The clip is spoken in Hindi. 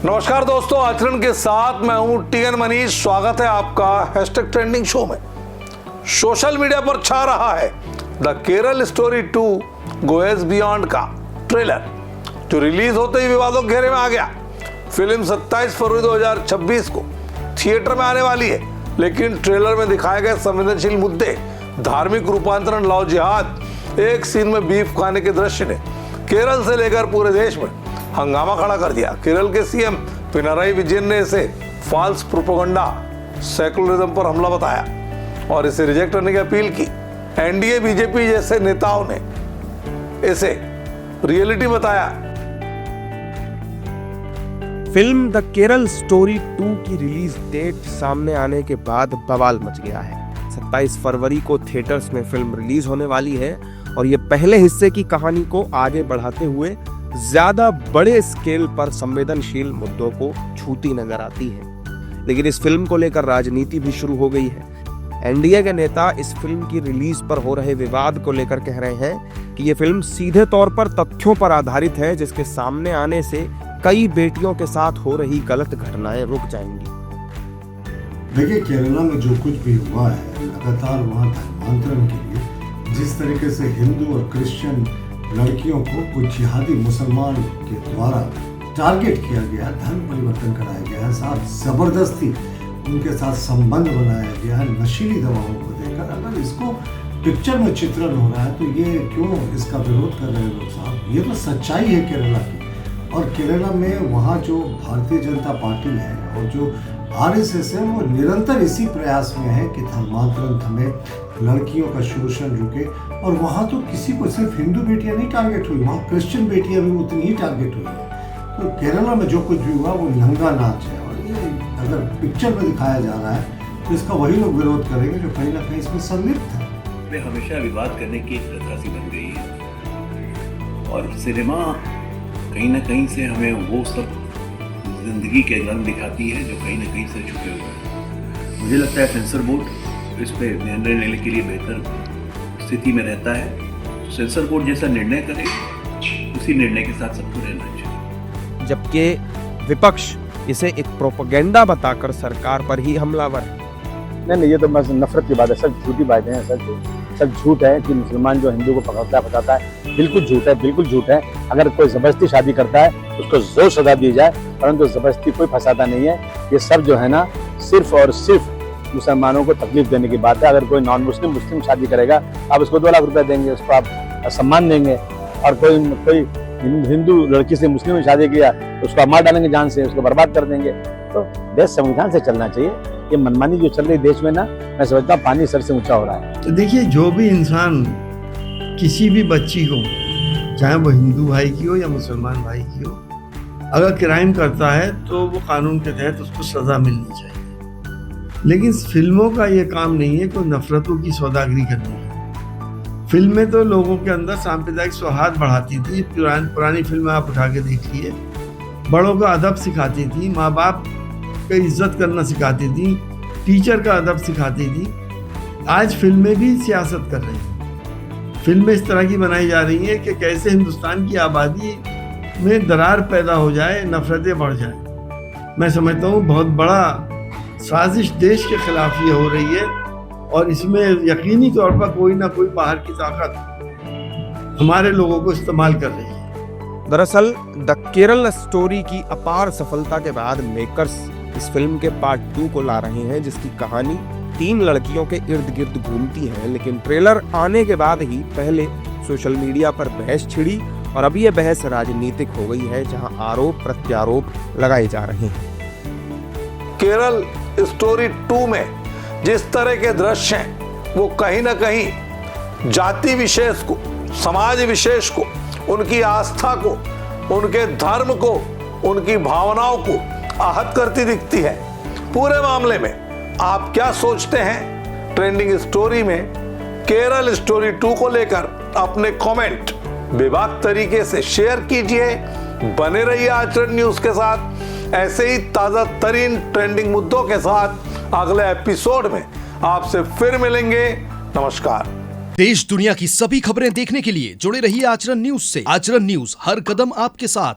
नमस्कार दोस्तों, आचरण के साथ मैं हूं टीएन मनीष। स्वागत है आपका हैशटैग ट्रेंडिंग शो में। सोशल मीडिया पर छा रहा है द केरल स्टोरी 2 गोएज बियॉन्ड का ट्रेलर, जो रिलीज होते ही विवादों के घेरे में आ गया। फिल्म 27 फरवरी 2026 को थिएटर में आने वाली है, लेकिन ट्रेलर में दिखाए गए संवेदनशील मुद्दे, धार्मिक रूपांतरण, लव जिहाद, एक सीन में बीफ खाने के दृश्य ने केरल से लेकर पूरे देश में हंगामा खड़ा कर दिया। केरल के सीएम पिनाराई विजयन ने इसे फॉल्स प्रोपेगेंडा, सेकुलरिज्म पर हमला बताया और इसे रिजेक्ट करने की अपील की। एनडीए, बीजेपी जैसे नेताओं ने इसे रियलिटी बताया। फिल्म द केरल स्टोरी 2 की रिलीज डेट सामने आने के बाद बवाल मच गया है। 27 फरवरी को थिएटर्स में फिल्म रिलीज होने वाली है और ये पहले हिस्से की कहानी को आगे बढ़ाते हुए ज्यादा बड़े स्केल पर संवेदनशील मुद्दों को छूती नजर आती है। लेकिन इस फिल्म को लेकर राजनीति भी शुरू हो गई है। एनडीए के नेता इस फिल्म की रिलीज पर हो रहे विवाद को लेकर कह रहे हैं कि ये फिल्म सीधे तौर पर तथ्यों पर आधारित है, जिसके सामने आने से कई बेटियों के साथ हो रही गलत घटनाएं रुक जाएंगी। देखिए, केरला में जो कुछ भी हुआ है, लगातार वहाँ धर्मांतरण के लिए जिस तरीके से हिंदू और क्रिश्चियन लड़कियों को कुछ जिहादी मुसलमान के द्वारा टारगेट किया गया, धर्म परिवर्तन कराया गया है, साथ जबरदस्ती उनके साथ संबंध बनाया गया है नशीली दवाओं को देकर। अगर इसको पिक्चर में चित्रण हो रहा है तो ये क्यों इसका विरोध कर रहे हैं लोग साहब? ये तो सच्चाई है केरला की। और केरला में वहाँ जो भारतीय जनता पार्टी है और जो आरएसएस है, वो निरंतर इसी प्रयास में है कि धर्मांतरण थमे, लड़कियों का शोषण रुके। और वहाँ तो किसी को सिर्फ हिंदू बेटियां नहीं टारगेट हुई, वहाँ क्रिश्चियन बेटियां भी उतनी ही टारगेट हुई है। तो केरला में जो कुछ भी हुआ वो नंगा नाच है, और ये अगर पिक्चर में दिखाया जा रहा है तो इसका वही लोग विरोध करेंगे जो कहीं ना कहीं इसमें संलिप्त है। में हमेशा विवाद करने की एक प्रथा सी बन गई है और सिनेमा कहीं ना कहीं से हमें वो सब जिंदगी के रंग दिखाती है जो कहीं ना कहीं से छुपे हुए हैं। मुझे लगता है सेंसर बोर्ड इस पे निर्णय लेने के लिए बेहतर स्थिति में रहता है। सेंसर बोर्ड जैसा निर्णय करे, उसी निर्णय के साथ सबको रहना चाहिए। जबकि विपक्ष इसे एक प्रोपेगेंडा बताकर सरकार पर ही हमलावर है। नहीं, ये तो बस नफरत की बात है, सब झूठी बातें हैं, सब झूठ है कि मुसलमान जो हिंदू को पकड़ता है फंसाता है। बिल्कुल झूठ है, बिल्कुल झूठ है। अगर कोई जबरदस्ती शादी करता है उसको जोर सजा दी जाए, परंतु जबरदस्ती कोई फंसाता नहीं है। ये सब जो है ना, सिर्फ और सिर्फ मुसलमानों को तकलीफ देने की बात है। अगर कोई नॉन मुस्लिम शादी करेगा, आप उसको 2 लाख रुपए देंगे, उसको आप सम्मान देंगे। और कोई हिंदू लड़की से मुस्लिम ने शादी किया तो उसको आप मार डालेंगे, जान से उसको बर्बाद कर देंगे। तो देश संविधान से चलना चाहिए। ये मनमानी जो चल रही देश में ना, मैं समझता हूँ पानी सर से ऊंचा हो रहा है। तो देखिए, जो भी इंसान किसी भी बच्ची को, चाहे वो हिंदू भाई की हो या मुसलमान भाई की हो, अगर क्राइम करता है तो वो कानून के तहत उसको सजा मिलनी चाहिए। लेकिन फिल्मों का ये काम नहीं है कोई नफरतों की सौदागरी करने की। फिल्में तो लोगों के अंदर सांप्रदायिक सौहार्द बढ़ाती थी। पुरानी फिल्में आप उठा के देखिए, बड़ों का अदब सिखाती थी, माँ बाप का इज्जत करना सिखाती थी, टीचर का अदब सिखाती थी। आज फिल्में भी सियासत कर रही हैं। फिल्में इस तरह की बनाई जा रही हैं कि कैसे हिंदुस्तान की आबादी में दरार पैदा हो जाए, नफरतें बढ़ जाए। मैं समझता हूँ बहुत बड़ा साजिश देश के खिलाफ ये हो रही है, और इसमें यकीनी तौर पर कोई ना कोई बाहर की ताकत हमारे लोगों को इस्तेमाल कर रही है। दरअसल द केरल स्टोरी की अपार सफलता के बाद मेकर्स इस फिल्म के पार्ट 2 को ला रहे हैं, जिसकी कहानी 3 लड़कियों के इर्द गिर्द घूमती है। लेकिन ट्रेलर आने के बाद ही पहले सोशल मीडिया पर बहस छिड़ी और अब ये बहस राजनीतिक हो गई है, जहां आरोप प्रत्यारोप लगाए जा रहे हैं। केरल स्टोरी 2 में जिस तरह के दृश्य हैं, वो कहीं ना कहीं जाति विशेष को, समाज विशेष को, उनकी आस्था को, उनके धर्म को, उनकी भावनाओं को आहत करती दिखती है। पूरे मामले में आप क्या सोचते हैं? ट्रेंडिंग स्टोरी में केरल स्टोरी 2 को लेकर अपने कमेंट बेबाक तरीके से शेयर कीजिए। बने रहिए आचरण न्यूज के साथ। ऐसे ही ताजा तरीन ट्रेंडिंग मुद्दों के साथ अगले एपिसोड में आपसे फिर मिलेंगे। नमस्कार। देश दुनिया की सभी खबरें देखने के लिए जुड़े रहिए आचरण न्यूज से। आचरण न्यूज, हर कदम आपके साथ।